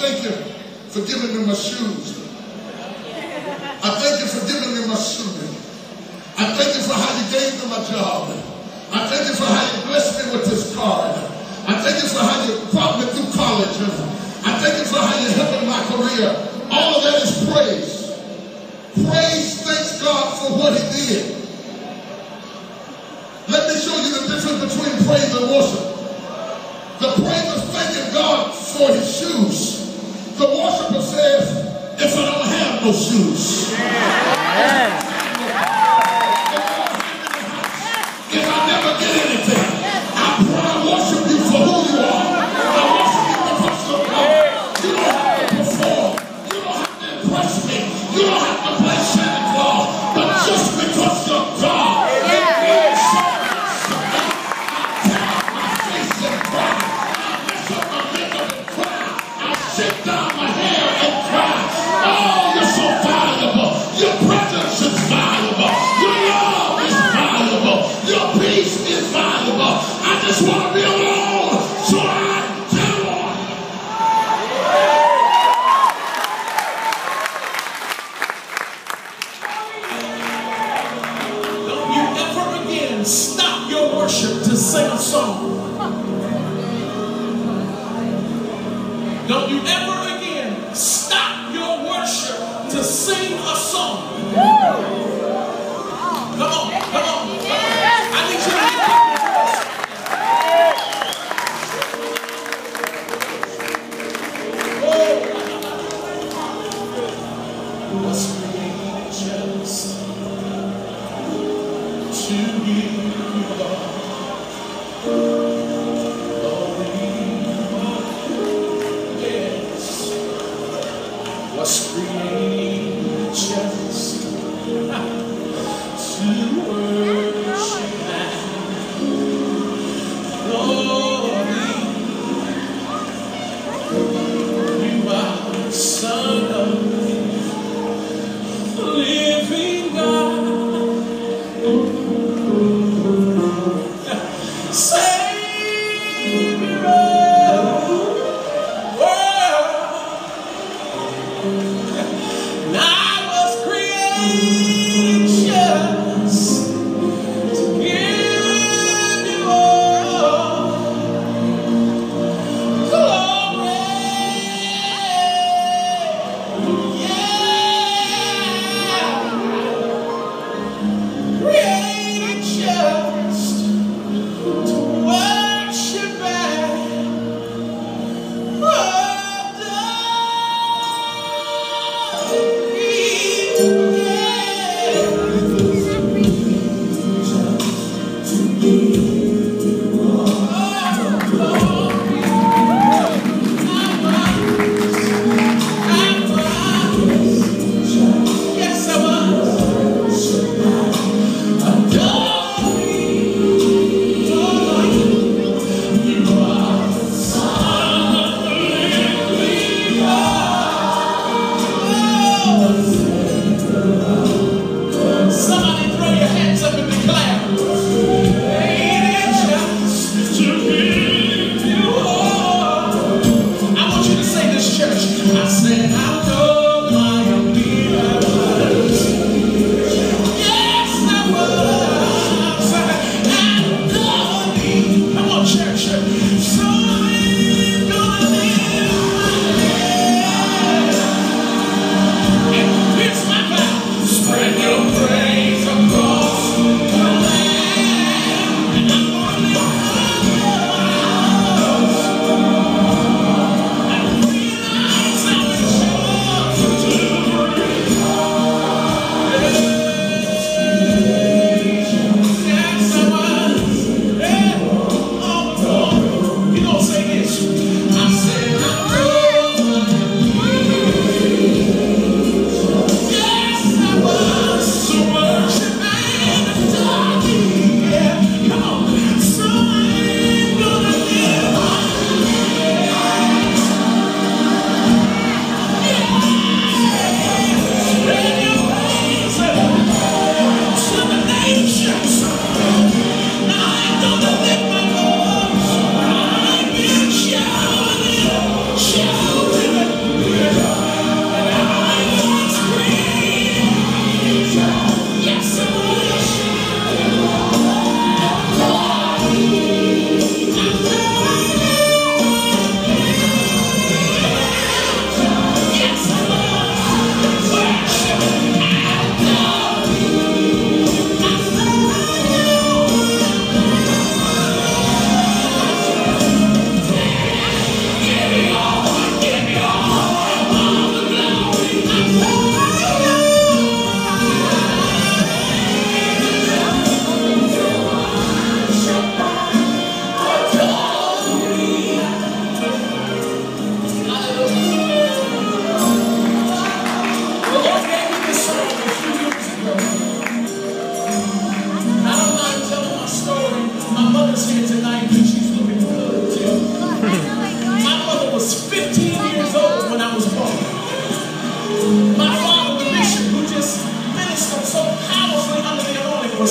thank you for giving me my shoes. I thank you for giving me my shoes. I thank you for how you gave me my job. I thank you for how you blessed me with this card. I thank you for how you brought me through college. I thank you for how you helped in my career. All of that is praise. Praise thanks God for what he did. Let me show you the difference between praise and worship. The praise is thanking God for his shoes. The worshiper says, if I don't have no shoes. Yeah. If I never get anything, I worship you for who you are. I worship you because of God. You don't have to perform. You don't have to impress me. You don't have to play Santa Claus. But just because you're God, it means something. I tap my face and cry. I mess up my makeup and cry. I sit down my hair and cry. Oh, you're so valuable. Your presence is valuable. Your love is valuable. Your peace is valuable. I just want to be alone, so I tell on. Don't you ever again stop your worship to sing a song. Don't you ever again stop your worship to sing a song. Come on, come on. I need you to get back. Was created just to give you glory. Yes, was created just to worship and glory. You are the Son of living God, Savior of the world. And I was created just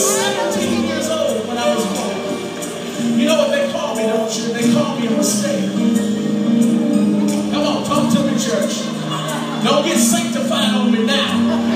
17 years old when I was born. You know what they call me, don't you? They call me a mistake. Come on, talk to me, church. Don't get sanctified on me now.